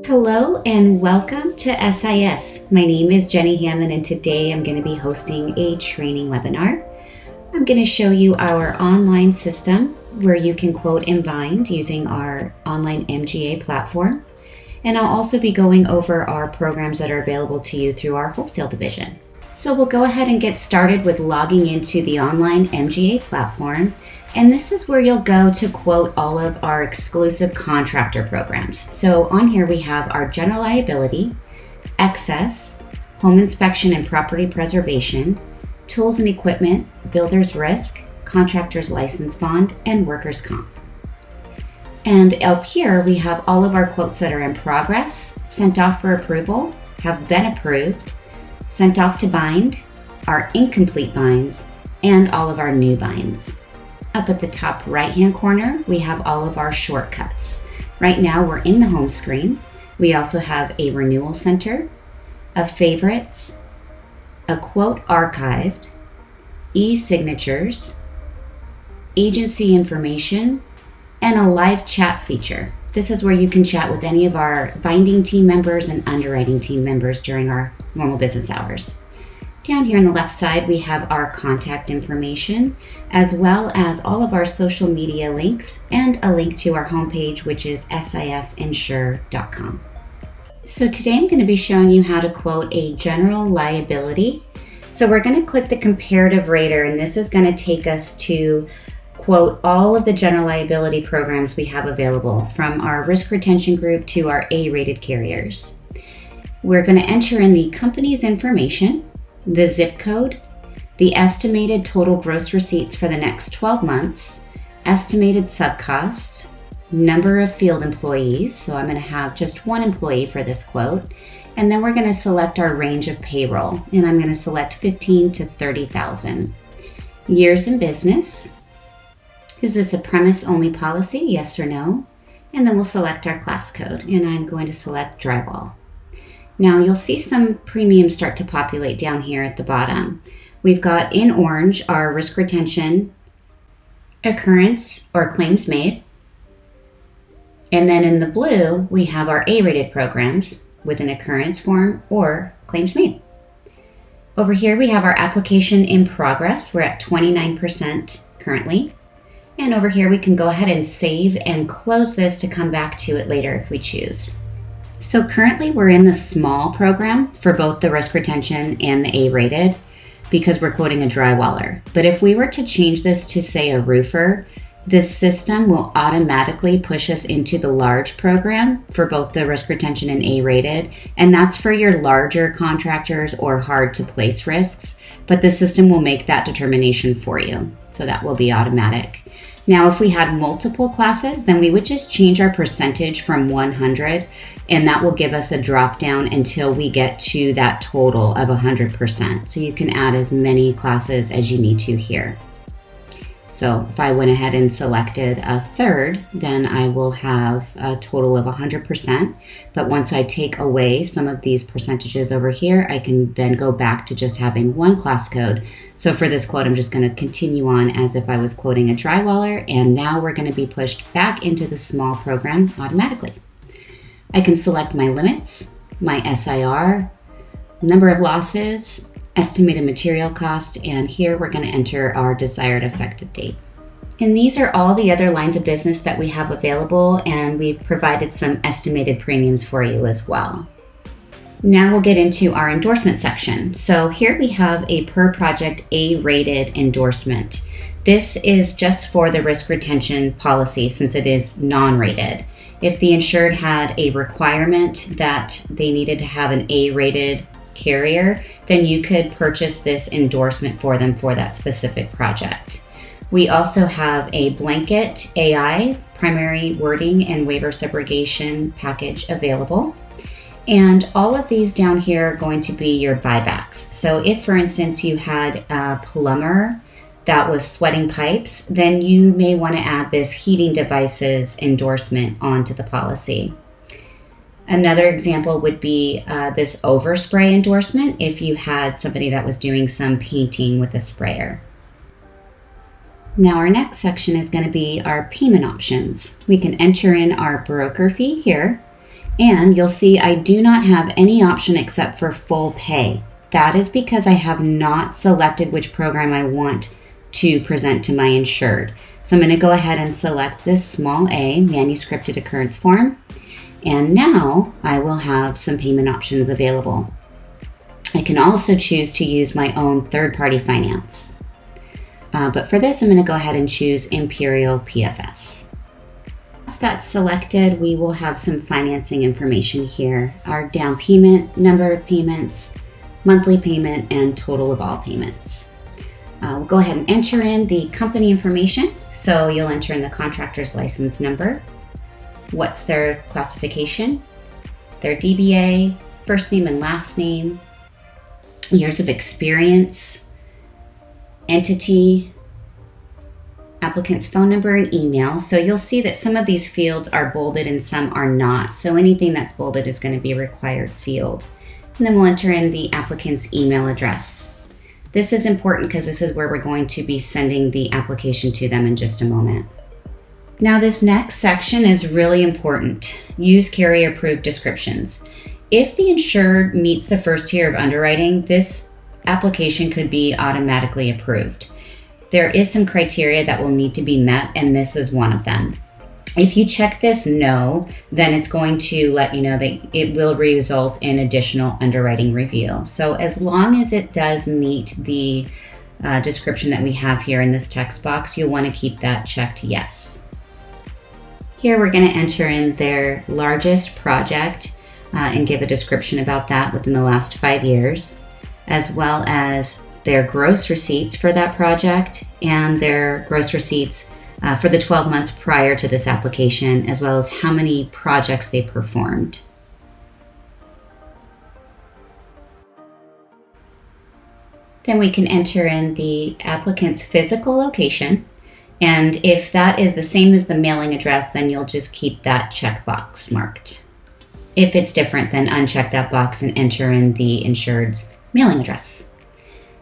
Hello and welcome to SIS. My name is Jenny Hammond and today I'm going to be hosting a training webinar. I'm going to show you our online system where you can quote and bind using our online MGA platform. And I'll also be going over our programs that are available to you through our wholesale division. So we'll go ahead and get started with logging into the online MGA platform. And this is where you'll go to quote all of our exclusive contractor programs. So on here we have our general liability, excess, home inspection and property preservation, tools and equipment, builder's risk, contractor's license bond, and workers' comp. And up here we have all of our quotes that are in progress, sent off for approval, have been approved, sent off to bind, our incomplete binds, and all of our new binds. Up at the top right-hand corner, we have all of our shortcuts. Right now, we're in the home screen. We also have a renewal center, a favorites, a quote archived, e-signatures, agency information, and a live chat feature. This is where you can chat with any of our binding team members and underwriting team members during our normal business hours. Down here on the left side, we have our contact information, as well as all of our social media links and a link to our homepage, which is sisinsure.com. So today I'm going to be showing you how to quote a general liability. So we're going to click the comparative rater, and this is going to take us to quote all of the general liability programs we have available, from our risk retention group to our A-rated carriers. We're going to enter in the company's information, the zip code, the estimated total gross receipts for the next 12 months, estimated subcost, number of field employees, so I'm going to have just one employee for this quote, and then we're going to select our range of payroll, and I'm going to select 15 to 30,000. Years in business. Is this a premise-only policy, yes or no? And then we'll select our class code, and I'm going to select drywall. Now you'll see some premiums start to populate down here at the bottom. We've got in orange our risk retention, occurrence or claims made. And then in the blue, we have our A-rated programs with an occurrence form or claims made. Over here, we have our application in progress. We're at 29% currently. And over here, we can go ahead and save and close this to come back to it later if we choose. So currently we're in the small program for both the risk retention and the A-rated because we're quoting a drywaller. But if we were to change this to say a roofer, this system will automatically push us into the large program for both the risk retention and A-rated. And that's for your larger contractors or hard to place risks, but the system will make that determination for you. So that will be automatic. Now, if we had multiple classes, then we would just change our percentage from 100, and that will give us a drop down until we get to that total of 100%. So you can add as many classes as you need to here. So if I went ahead and selected a third, then I will have a total of 100%. But once I take away some of these percentages over here, I can then go back to just having one class code. So for this quote, I'm just going to continue on as if I was quoting a drywaller. And now we're going to be pushed back into the small program automatically. I can select my limits, my SIR, number of losses, estimated material cost, and here we're going to enter our desired effective date. And these are all the other lines of business that we have available, and we've provided some estimated premiums for you as well. Now we'll get into our endorsement section. So here we have a per project A-rated endorsement. This is just for the risk retention policy since it is non-rated. If the insured had a requirement that they needed to have an A-rated carrier, then you could purchase this endorsement for them for that specific project. We also have a blanket AI, primary wording and waiver subrogation package available. And all of these down here are going to be your buybacks. So if, for instance, you had a plumber that was sweating pipes, then you may want to add this heating devices endorsement onto the policy. Another example would be this overspray endorsement if you had somebody that was doing some painting with a sprayer. Now our next section is going to be our payment options. We can enter in our broker fee here, And you'll see I do not have any option except for full pay. That is because I have not selected which program I want to present to my insured. So I'm going to go ahead and select this small a, manuscripted occurrence form. And now I will have some payment options available. I can also choose to use my own third-party finance. But for this, I'm going to go ahead and choose Imperial PFS. Once that's selected, we will have some financing information here. Our down payment, number of payments, monthly payment, and total of all payments. We'll go ahead and enter in the company information. So you'll enter in the contractor's license number, what's their classification, their DBA, first name and last name, years of experience, entity, applicant's phone number and email. So you'll see that some of these fields are bolded and some are not. So anything that's bolded is going to be a required field. And then we'll enter in the applicant's email address. This is important because this is where we're going to be sending the application to them in just a moment. Now this next section is really important. Use carrier-approved descriptions. If the insured meets the first tier of underwriting, this application could be automatically approved. There is some criteria that will need to be met, and this is one of them. If you check this no, then it's going to let you know that it will result in additional underwriting review. So as long as it does meet the description that we have here in this text box, you'll want to keep that checked yes. Here we're going to enter in their largest project and give a description about that within the last 5 years, as well as their gross receipts for that project and their gross receipts for the 12 months prior to this application, as well as how many projects they performed. Then we can enter in the applicant's physical location, and if that is the same as the mailing address, then you'll just keep that checkbox marked. If it's different, then uncheck that box and enter in the insured's mailing address.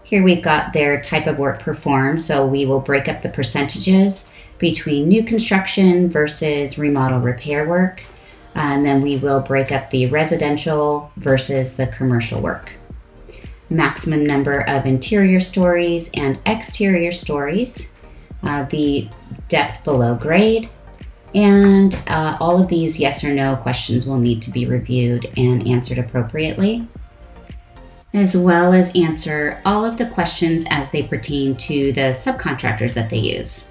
Here we've got their type of work performed, so we will break up the percentages between new construction versus remodel repair work, and then we will break up the residential versus the commercial work. Maximum number of interior stories and exterior stories, the depth below grade, and all of these yes or no questions will need to be reviewed and answered appropriately, as well as answer all of the questions as they pertain to the subcontractors that they use.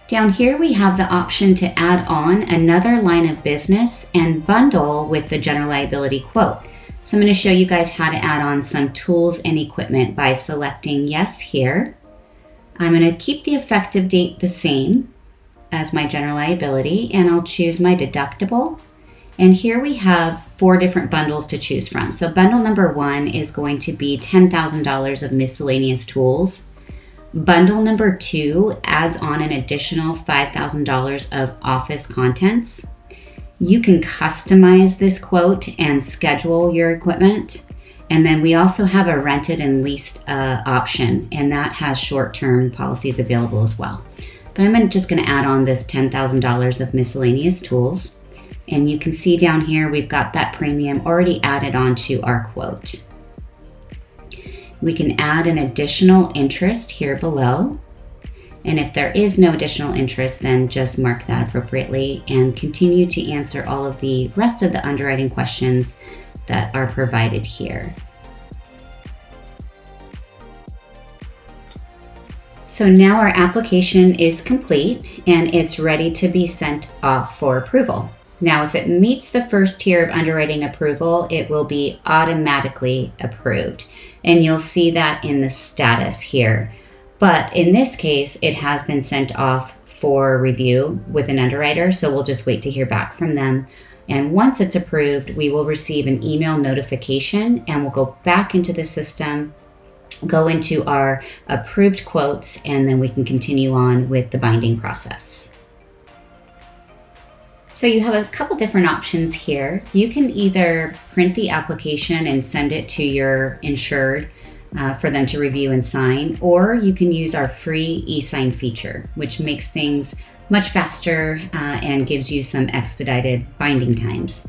Down here we have the option to add on another line of business and bundle with the general liability quote. So I'm going to show you guys how to add on some tools and equipment by selecting yes here. I'm going to keep the effective date the same as my general liability, and I'll choose my deductible. And here we have 4 different bundles to choose from. So bundle number 1 is going to be $10,000 of miscellaneous tools. Bundle number 2 adds on an additional $5,000 of office contents. You can customize this quote and schedule your equipment. And then we also have a rented and leased option, and that has short-term policies available as well. But I'm just going to add on this $10,000 of miscellaneous tools. And you can see down here, we've got that premium already added onto our quote. We can add an additional interest here below. And if there is no additional interest, then just mark that appropriately and continue to answer all of the rest of the underwriting questions that are provided here. So now our application is complete and it's ready to be sent off for approval. Now, if it meets the first tier of underwriting approval, it will be automatically approved. And you'll see that in the status here. But in this case, it has been sent off for review with an underwriter, so we'll just wait to hear back from them. And once it's approved, we will receive an email notification and we'll go back into the system, go into our approved quotes, and then we can continue on with the binding process. So you have a couple different options here. You can either print the application and send it to your insured for them to review and sign, or you can use our free e-sign feature, which makes things much faster and gives you some expedited binding times.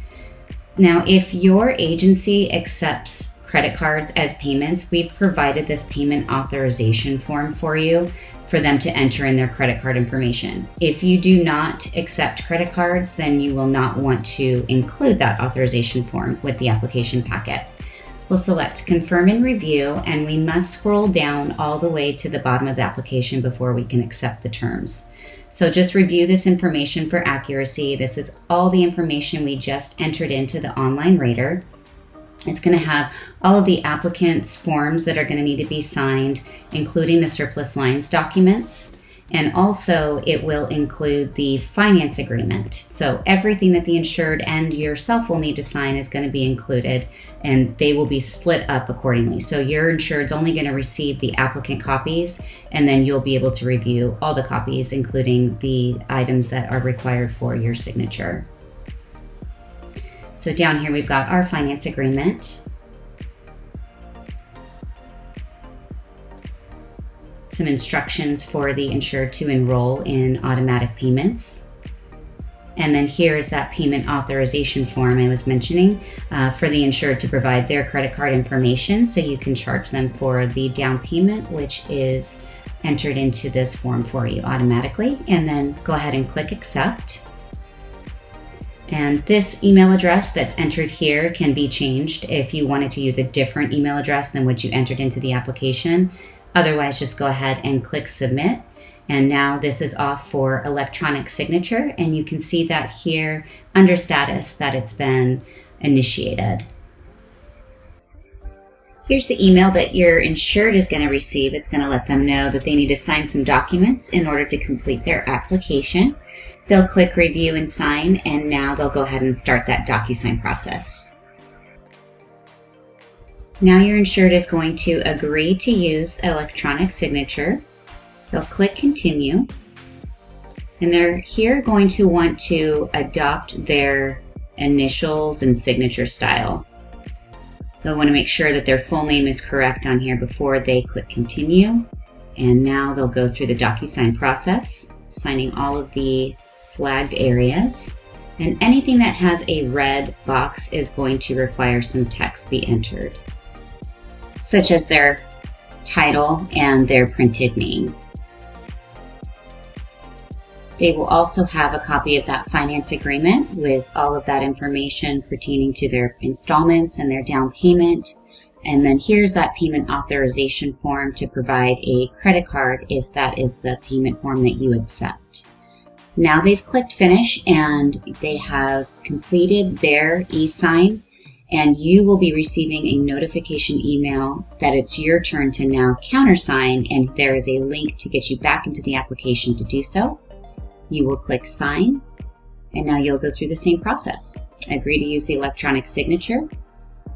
Now, if your agency accepts credit cards as payments, we've provided this payment authorization form for you for them to enter in their credit card information. If you do not accept credit cards, then you will not want to include that authorization form with the application packet. We'll select Confirm and Review, and we must scroll down all the way to the bottom of the application before we can accept the terms. So just review this information for accuracy. This is all the information we just entered into the online rater. It's going to have all of the applicant's forms that are going to need to be signed, including the surplus lines documents. And also it will include the finance agreement. So everything that the insured and yourself will need to sign is going to be included, and they will be split up accordingly. So your insured's only going to receive the applicant copies, and then you'll be able to review all the copies, including the items that are required for your signature. So down here we've got our finance agreement, some instructions for the insured to enroll in automatic payments. And then here is that payment authorization form I was mentioning for the insured to provide their credit card information so you can charge them for the down payment, which is entered into this form for you automatically. And then go ahead and click Accept. And this email address that's entered here can be changed if you wanted to use a different email address than what you entered into the application. Otherwise, just go ahead and click Submit. And now this is off for electronic signature, and you can see that here under status that it's been initiated. Here's the email that your insured is going to receive. It's going to let them know that they need to sign some documents in order to complete their application. They'll click Review and Sign, and now they'll go ahead and start that DocuSign process. Now your insured is going to agree to use electronic signature. They'll click Continue, and they're here going to want to adopt their initials and signature style. They'll want to make sure that their full name is correct on here before they click Continue. And now they'll go through the DocuSign process, signing all of the flagged areas. And anything that has a red box is going to require some text be entered, such as their title and their printed name. They will also have a copy of that finance agreement with all of that information pertaining to their installments and their down payment. And then here's that payment authorization form to provide a credit card if that is the payment form that you accept. Now they've clicked Finish and they have completed their e-sign, and you will be receiving a notification email that it's your turn to now countersign, and there is a link to get you back into the application to do so. You will click Sign, and now you'll go through the same process. Agree to use the electronic signature,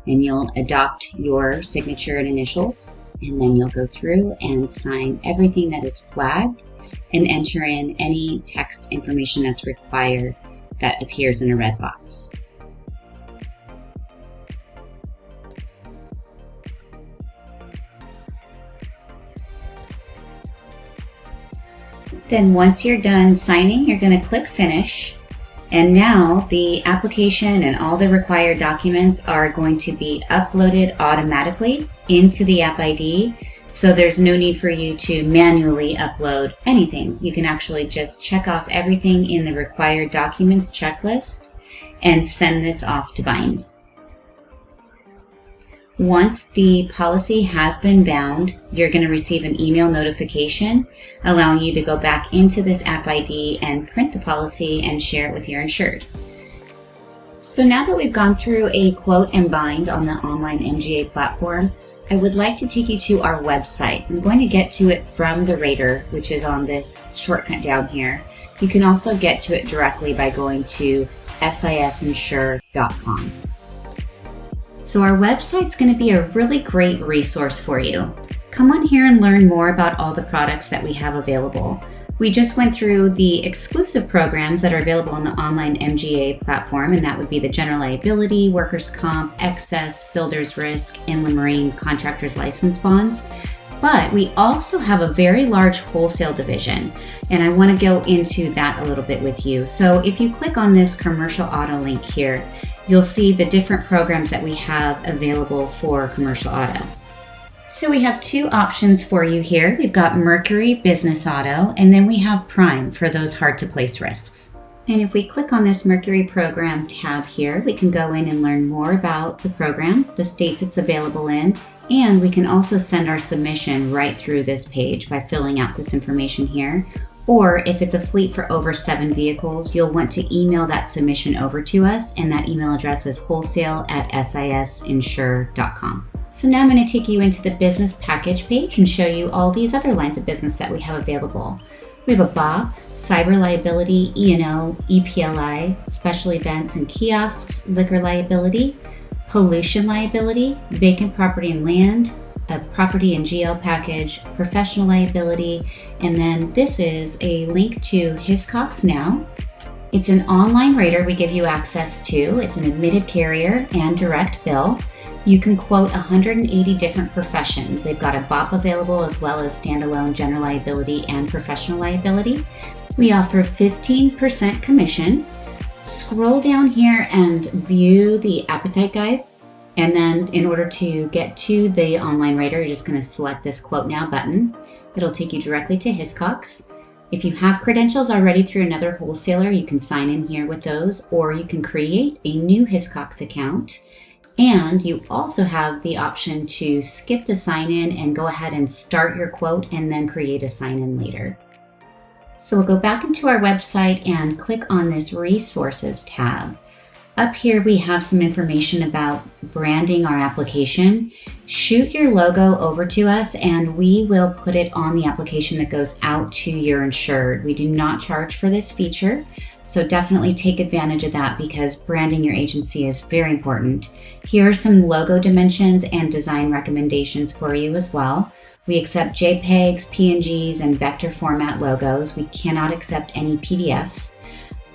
and you'll adopt your signature and initials, and then you'll go through and sign everything that is flagged and enter in any text information that's required that appears in a red box. Then once you're done signing, you're going to click Finish. And now the application and all the required documents are going to be uploaded automatically into the App ID. So there's no need for you to manually upload anything. You can actually just check off everything in the required documents checklist and send this off to bind. Once the policy has been bound, you're going to receive an email notification allowing you to go back into this App ID and print the policy and share it with your insured. So now that we've gone through a quote and bind on the online MGA platform, I would like to take you to our website. I'm going to get to it from the rater, which is on this shortcut down here. You can also get to it directly by going to sisinsure.com. So our website's going to be a really great resource for you. Come on here and learn more about all the products that we have available. We just went through the exclusive programs that are available on the online MGA platform, and that would be the general liability, workers' comp, excess, builder's risk, inland marine, contractor's license bonds. But we also have a very large wholesale division, and I want to go into that a little bit with you. So if you click on this commercial auto link here, you'll see the different programs that we have available for commercial auto. So we have two options for you here. We've got Mercury Business Auto, and then we have Prime for those hard to place risks. And if we click on this Mercury Program tab here, we can go in and learn more about the program, the states it's available in, and we can also send our submission right through this page by filling out this information here. Or if it's a fleet for over 7 vehicles, you'll want to email that submission over to us, and that email address is wholesale@sisinsure.com. So now I'm going to take you into the business package page and show you all these other lines of business that we have available. We have a BOP, cyber liability, E&O, EPLI, special events and kiosks, liquor liability, pollution liability, vacant property and land, a property and GL package, professional liability, and then this is a link to Hiscox Now. It's an online rater we give you access to. It's an admitted carrier and direct bill. You can quote 180 different professions. They've got a BOP available as well as standalone general liability and professional liability. We offer 15% commission. Scroll down here and view the appetite guide. And then in order to get to the online rater, you're just going to select this Quote Now button. It'll take you directly to Hiscox. If you have credentials already through another wholesaler, you can sign in here with those, or you can create a new Hiscox account. And you also have the option to skip the sign-in and go ahead and start your quote and then create a sign-in later. So we'll go back into our website and click on this Resources tab. Up here we have some information about branding our application. Shoot your logo over to us and we will put it on the application that goes out to your insured. We do not charge for this feature, so definitely take advantage of that because branding your agency is very important. Here are some logo dimensions and design recommendations for you as well. We accept JPEGs, PNGs, and vector format logos. We cannot accept any PDFs.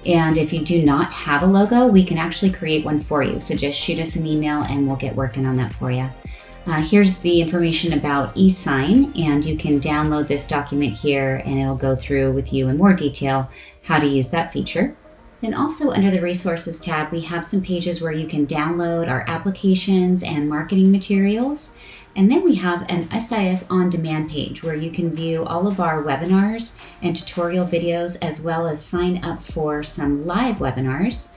And if you do not have a logo, we can actually create one for you. So just shoot us an email and we'll get working on that for you. Here's the information about eSign, and you can download this document here and it'll go through with you in more detail how to use that feature. Then also under the Resources tab, we have some pages where you can download our applications and marketing materials. And then we have an SIS On Demand page where you can view all of our webinars and tutorial videos as well as sign up for some live webinars.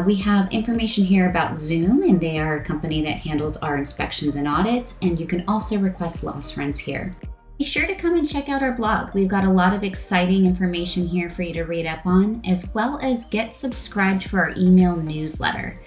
We have information here about Zoom, and they are a company that handles our inspections and audits, and you can also request loss runs here. Be sure to come and check out our blog. We've got a lot of exciting information here for you to read up on, as well as get subscribed for our email newsletter.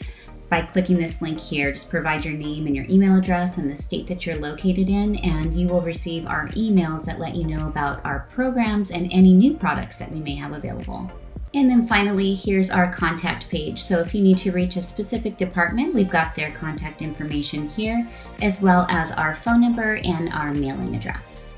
By clicking this link here, just provide your name and your email address and the state that you're located in, and you will receive our emails that let you know about our programs and any new products that we may have available. And then finally, here's our contact page. So if you need to reach a specific department, we've got their contact information here, as well as our phone number and our mailing address.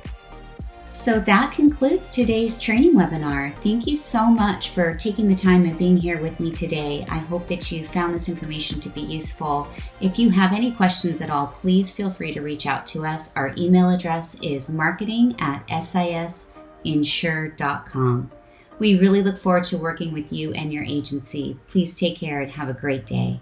So that concludes today's training webinar. Thank you so much for taking the time and being here with me today. I hope that you found this information to be useful. If you have any questions at all, please feel free to reach out to us. Our email address is marketing@sisinsure.com. We really look forward to working with you and your agency. Please take care and have a great day.